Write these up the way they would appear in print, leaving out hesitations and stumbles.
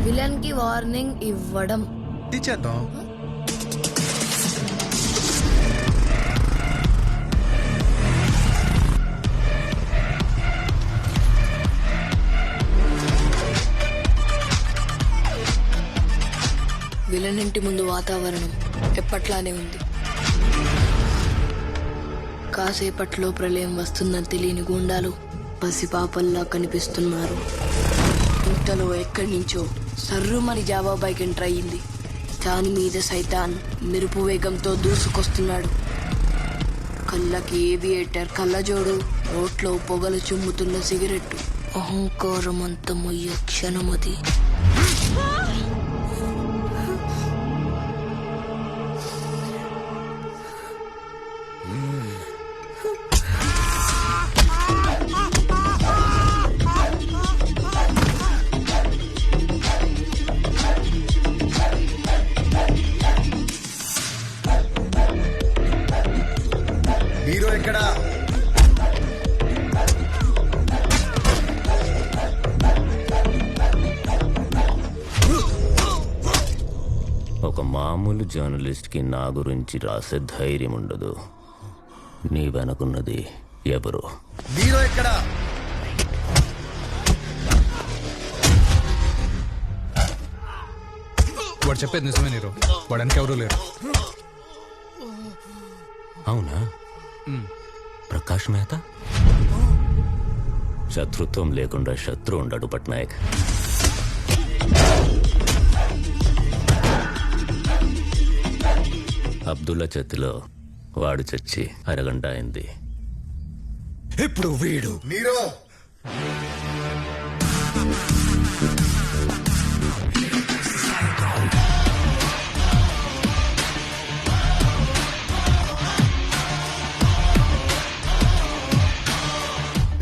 Villain కి warning ఇవ్వడం. ఇచ్చేద్దాం. విలన్ ఇంటి ముందు వాతావరణం ఎప్పట్లానే ఉంది. కాసేపట్లో ప్రళయం వస్తుందని తెలియని గూండాలు పసిపాపల్లా కనిపిస్తున్నారు. ఇంతలో ఎక్కడి నుంచో సర్రుమని జావా బైక్ ఎంటర్ అయ్యింది. దాని మీద సైతాన్ మెరుపు వేగంతో దూసుకొస్తున్నాడు. కళ్ళకి ఏవియేటర్ కళ్ళజోడు, రోట్లో పొగలు చుమ్ముతున్న సిగరెట్టు. అహంకారం అంతమయ్యే క్షణమది. హీరో ఎక్కడా? ఒక మామూలు జర్నలిస్ట్కి నా గురించి రాసే ధైర్యం ఉండదు. నీ వెనకున్నది ఎవరు? హీరో ఎక్కడా? వాడు చెప్పేది నిజమే నీరు. వాడానికి ఎవరూ లేరు. అవునా? ప్రకాష్ మెహతా? శత్రుత్వం లేకుండా శత్రు ఉండడు పట్నాయక్. అబ్దుల్లా చేతిలో వాడు చచ్చి అరగంట అయింది. ఇప్పుడు వీడు నీరో.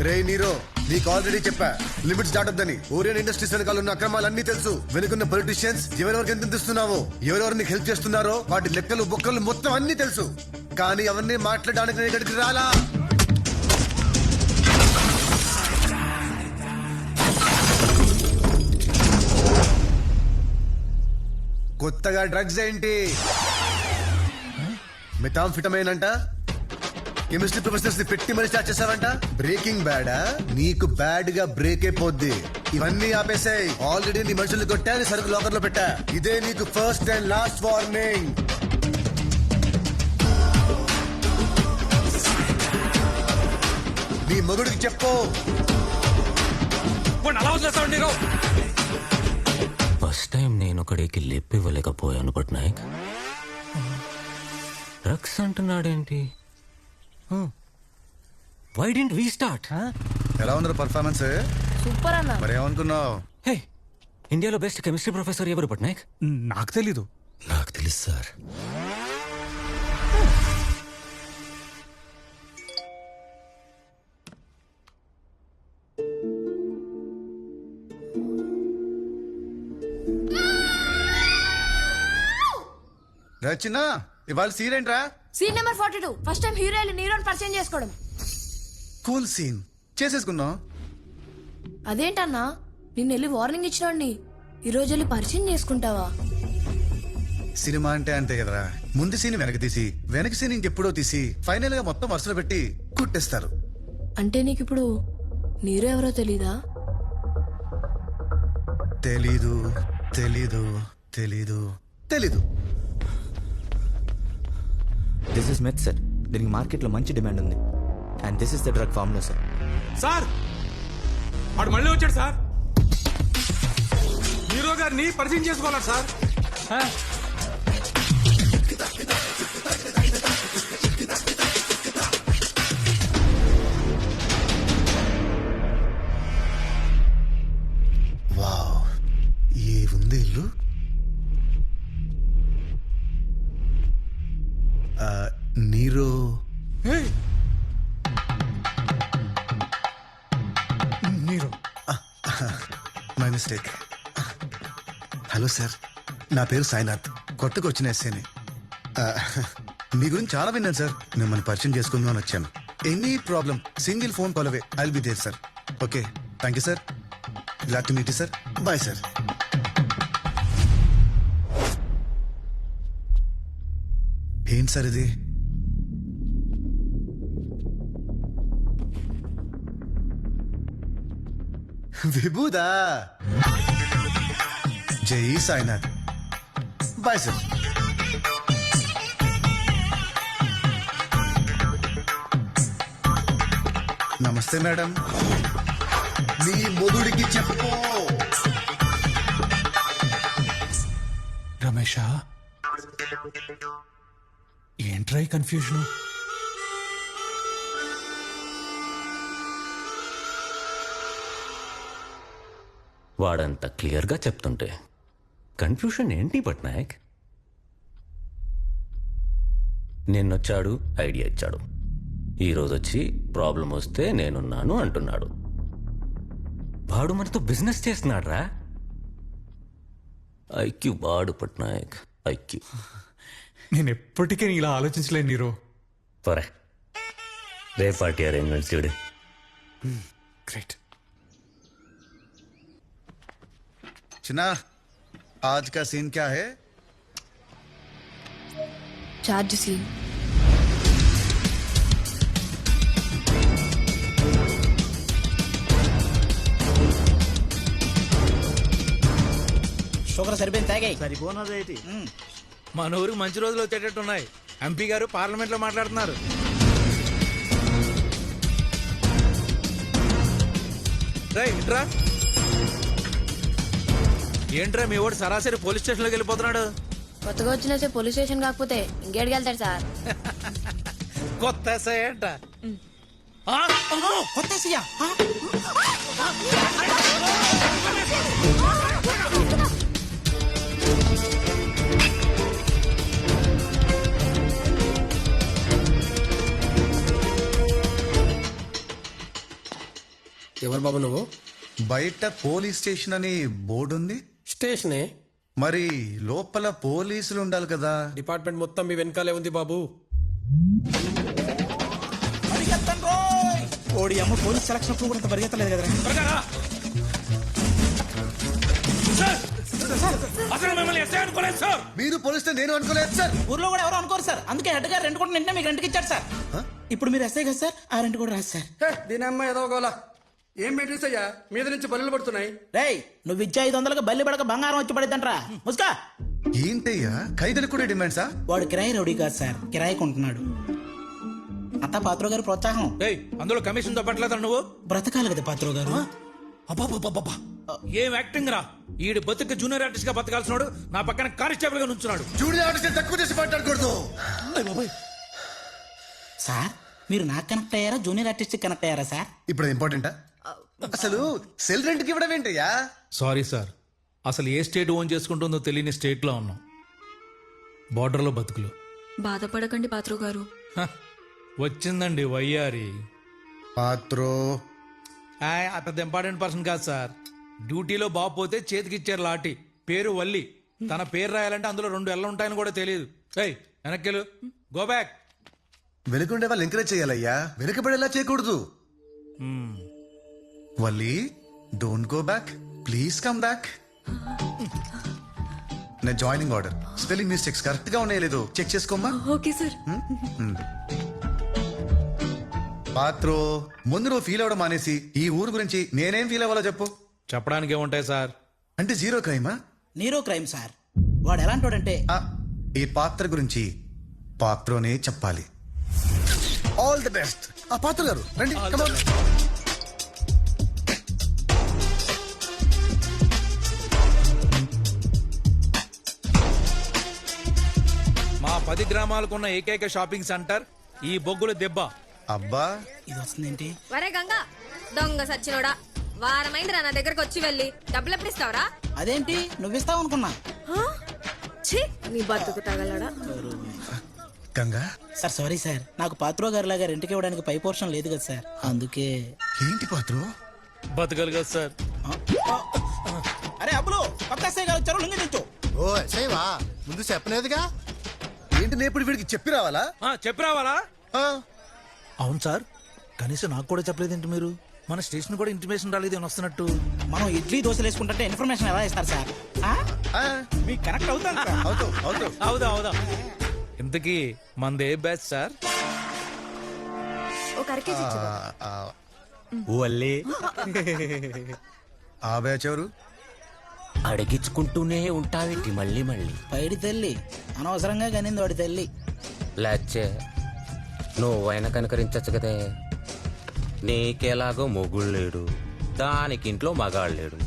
రే నీరో, నీకు ఆల్రెడీ చెప్పా లిమిట్స్ దాటొద్దని. ఓరియన్ ఇండస్ట్రీస్ వెనకాల ఉన్న అక్రమాలన్నీ తెలుసు. వెనుకున్న పొలిటీషియన్స్ ఎవరెవరికి ఎంత ఇస్తున్నావో, ఎవరెవరు నీకు హెల్ప్ చేస్తున్నారో వాటి లెక్కలు బొక్కలు మొత్తం అన్ని తెలుసు. కానీ అవన్నీ మాట్లాడడానికి నేను ఇక్కడికి రాలా. కొత్తగా డ్రగ్స్ ఏంటి? మెథాంఫిటమైన్ అంట. కెమిస్ట్రీ ప్రొఫెసర్స్ ని పెట్టి మరి స్టార్ట్ చేసావంట. బ్రేకింగ్ బ్యాడా? నీకు బ్యాడ్ గా బ్రేక్ అయిపోద్ది. ఇవన్నీ ఆపేసాయి. ఆల్రెడీ నీ మనుషులు కొట్టా, నీ సరుకు లాకర్ లో పెట్టా. ఇదే నీకు ఫస్ట్ అండ్ లాస్ట్ వార్నింగ్. నీ మొగుడికి చెప్పు. ఫస్ట్ టైం నేను ఒకడికి లేపివ్వలేకపోయాను పట్నాయక్. డ్రగ్స్ అంటున్నాడేంటి? Why didn't we start? ఎలా ఉంది పర్ఫార్మెన్స్? సూపర్ అన్న. మరేమనుకున్నావు? హే, ఇండియాలో బెస్ట్ కెమిస్ట్రీ ప్రొఫెసర్ ఎవరు పట్నాయక్? నాకు తెలీదు. నాకు తెలుసు సార్. రచన, ఇవాళ సీన్ ఏంట్రా? Scene number 42. First time hero నీరోని పరిచయం చేసుకోవడం. కూల్ సీన్ చేసేసుకుందాం. అదేంటన్నా, నిన్న వెళ్ళి వార్నింగ్ ఇచ్చినండి, ఈ రోజు వెళ్ళి పరిచయం చేసుకుంటావా? సినిమా అంటే అంతే కదరా. ముందు సీన్ వెనక తీసి, వెనక సీన్ ఇంకెప్పుడో తీసి, ఫైనల్ గా మొత్తం వరుసలో పెట్టి కుట్టేస్తారు. అంటే నీకు ఇప్పుడు నీరో ఎవరో తెలీదా? తెలీదు తెలీదు తెలీదు తెలీదు. This is meth sir. దీనికి మార్కెట్లో మంచి డిమాండ్ ఉంది. And this is the drug formula sir. Sir, వాడు మళ్ళీ వచ్చాడు సార్. హీరో గారిని పరిచయం చేసుకోవాలి సార్. వావ్, ఏ ఉంది ఇల్లు. నీరో నీరు. My mistake. హలో సార్, నా పేరు సాయినాథ్. కొత్తగా వచ్చిన ఎస్ఏని. మీ గురించి చాలా విన్నాను సార్. మిమ్మల్ని పరిచయం చేసుకుందామని వచ్చాను. Any problem single phone call away. I'll be there sir. Okay, thank you sir. Glad to meet you sir. Bye sir. ఏంటి సార్ ఇది? విభూదా. జై సాయినాథ్. Bye sir. నమస్తే మేడం. మీ మొగుడికి చెప్పు. రమేష ఏంట్రా ఈ కన్ఫ్యూజన్? వాడంత క్లియర్గా చెప్తుంటే కన్ఫ్యూషన్ ఏంటి పట్నాయక్? నిన్నొచ్చాడు, ఐడియా ఇచ్చాడు. ఈరోజు వచ్చి ప్రాబ్లం వస్తే నేనున్నాను అంటున్నాడు. వాడు మనతో బిజినెస్ చేస్తున్నాడు రా. ఐక్యూ వాడు పట్నాయక్, ఐక్యూ. నేను ఎప్పటికీ ఇలా ఆలోచించలేను నీరో. పరే రే పార్టీ అరేంజ్మెంట్స్ చూడు. గ్రేట్. చిన్నా, आज का सीन क्या है? Charge scene. షుగర్ సరిపోయింది తాగాయి. సరిపోనదేటి. మన ఊరికి మంచి రోజులు వచ్చేటట్టు ఉన్నాయి. ఎంపీ గారు పార్లమెంట్ లో మాట్లాడుతున్నారు. రేయ్, ఇట్రా. ఏంట్రా మీ వాడు సరాసరి పోలీస్ స్టేషన్ లోకి వెళ్ళిపోతున్నాడు? కొత్తగా వచ్చిన పోలీస్ స్టేషన్ కాకపోతే ఇంకేడికి వెళ్తాడు సార్? కొత్త ఎస్ఐ అంట. కొత్తేసియా? ఎవరు బాబు నువ్వు? బయట పోలీస్ స్టేషన్ అని బోర్డు ఉంది. స్టేషనే. మరి లోపల పోలీసులు ఉండాలి కదా. డిపార్ట్మెంట్ మొత్తం మీ వెనకాలే ఉంది బాబు. ఓడి అమ్మ పోలీస్ సెలక్షన్ కూడా అంత పరిగెత్తలేదు కదరా. అసలు మిమ్మల్ని ఎస్ఐ అనుకోలేదు సార్. మీరు పోలీస్ నేను అనుకోలేదు సార్. ఊర్లో కూడా ఎవరు అనుకోరు సార్. అందుకే హెడ్ గారు రెంట్ కూడా నిన్నే మీకు రెంట్కి ఇచ్చారు సార్. ఇప్పుడు మీరు ఎస్ఐ కదా సార్, ఆ రెంట్ కూడా రాదు సార్. దీని అమ్మ ఏదో గోలా. ఏం మెయింటెన్స్ అయ్యా? మీద నుంచి బల్లులు పడుతున్నాయి. రేయ్, నువ్వు ఇచ్చే 500కి బల్లి పడక బంగారం వచ్చి పడిద్దంట్రా. ముసుకా. ఏంటయ్యా ఖైదీలు కూడా డిమాండ్సా? వాడు కిరాయి రౌడీ కాదు సార్, కిరాయి కొంటున్నాడు. అంతా పాత్రో గారి ప్రోత్సాహం. ఏయ్, అందులో కమిషన్ తప్పట్లేదా నువ్వు? బ్రతకాలి కదా పాత్రో గారు. అబ్బా, ఏం యాక్టింగ్ రా. ఈడు బతుకు జూనియర్ ఆర్టిస్ట్ గా బతకాల్సినాడు, నా పక్కన కానిస్టేబుల్ గా నుంచున్నాడు. జూనియర్ ఆర్టిస్ట్ తక్కువ చేసి మాట్లాడకూడదు. సార్, మీరు నాకు కనెక్ట్ అయ్యారా జూనియర్ ఆర్టిస్ట్ కనెక్ట్ అయ్యారా సార్? ఇప్పుడు ఇంపార్టెంటా? అసలు సెల్ రెంట్కి ఇవ్వడం ఏంటయ్యా? సారీ సార్, అసలు ఏ స్టేట్ ఓన్ చేసుకుంటుందో తెలియని స్టేట్ లో ఉన్నాం. బార్డర్ లో బతుకులు. బాధపడకండి పాత్రో గారు. హ, వచ్చిందండి వయ్యారి. పాత్రో ఆ పెద్ద ఇంపార్టెంట్ పర్సన్ కాదు సార్. డ్యూటీలో బాబు పోతే చేతికిచ్చారు లాటి. పేరు వల్లి. తన పేరు రాయాలంటే అందులో 2 ఎల్ల ఉంటాయని కూడా తెలియదు. ఏయ్, వెనక్కెళ్ళు. Go back. వెనుకుండే వాళ్ళు ఎంకరేజ్ చేయాలయ్యా, వెనుకబడేలా చేయకూడదు. Valli, don't go back, please come back. నా joining order spelling mistakes correct గా ఉన్నాయో లేదో చెక్ చేసుకోమ్మా. Okay sir. పాత్రో, ముందు నువ్వు ఫీల్ అవడం మానేసి ఈ ఊరు గురించి నేనేం ఫీల్ అవ్వాలో చెప్పు. చెప్పడానికి ఏముంటాయి సార్? అంటే జీరో క్రైమా? Nero crime sir. వాడు ఎలాంటోడంటే ఈ పాత్ర గురించి పాత్రోనే చెప్పాలి. All the best. ఆ పాత్ర గారు రండి. Come on. మా 10 గ్రామాలకున్న ఏకైక షాపింగ్ సెంటర్ ఈ బొగ్గుల దెబ్బ. అబ్బా, ఇది వస్తుందేంటి? వరే గంగా, దొంగ సచ్చినోడా, వారమైందిరా నా దగ్గరకు వచ్చి వెళ్ళి డబ్బులు ఎప్పుడు ఇస్తావరా? అదేంటి నువ్విస్తావు అనుకున్నా. ఛీ, నీ బతుకు తగలడా. గంగా సార్ సారీ సార్, నాకు పాత్రో గారి లాగా రెంట్కి ఇవ్వడానికి పై పోర్షన్ లేదు కదా సార్, అందుకే. ఏంటి పాత్రో? బతకలు కదా సార్. అరే అబ్బులు, కొత్త ఎస్ఐ గారు వచ్చారు, లింగి తెచ్చు. ఓ సేవా ముందు చెప్పలేదుగా. ఏంటి నేను ఇప్పుడు వీడికి చెప్పి రావాలా? చెప్పి రావాలా? ఆ, అవును సార్, కనీసం నాకు కూడా చెప్పలేదేంటి మీరు? మన స్టేషన్ కూడా ఇంటిమేషన్ రాలేదు అని వస్తున్నట్టు. మనం ఇడ్లీ దోశలు వేసుకుంటే ఇన్ఫర్మేషన్ ఎలా ఇస్తారు సార్? ఆ, మీకు కనెక్ట్ అవుతాను. అవుతావు, అవుతావు. అవుదా అవుదా. ఇంతకీ మంది ఏ బ్యాచ్ సార్? ఒక అరకేజీ ఇచ్చేవా? ఓల్లే ఆ బ్యాచ్ ఎవరు? అడిగించుకుంటూనే ఉంటావేటి మళ్ళీ మళ్ళీ. పైడి తల్లి అనవసరంగా కనింది వాడి తల్లి. లేచే నువ్వైనా కనుకరించచ్చు కదే. నీకెలాగో మొగుడు లేడు, దానికి ఇంట్లో మగాడు లేడు.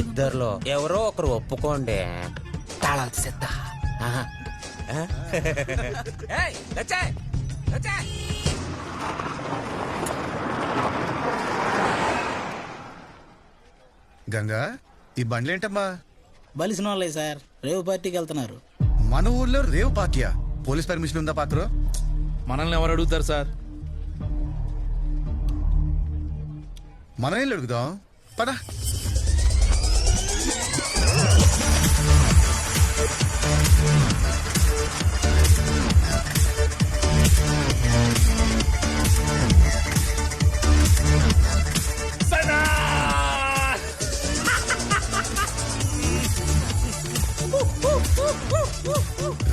ఇద్దర్లో ఎవరో ఒకరు ఒప్పుకోండి. తాళాలు తీసేద్దా. ఆహా. ఆ? ఏయ్, లేచే, లేచే. గంగా, ఈ బండ్లేంటమ్మా? బలిసిన వాళ్ళే సార్, రేవు పార్టీకి వెళ్తున్నారు. మన ఊర్లో రేవ్ పార్టీయా? పోలీస్ పర్మిషన్ ఉందా పాత్ర? మనల్ని ఎవరు అడుగుతారు సార్? మనం ఏం అడుగుదాం పద.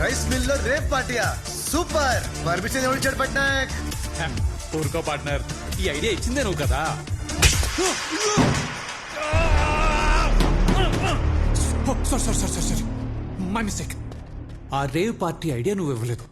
రైస్ మిల్ లో రేవ్ పార్టీయా? సూపర్. పర్మిషన్ ఎవరు ఇచ్చాడు పట్నాయక్? ఊరుకో పార్ట్నర్, ఈ ఐడియా ఇచ్చిందే నువ్వు కదా. Sorry my mistake. ఆ రేవ్ పార్టీ ఐడియా నువ్వు ఇవ్వలేదు.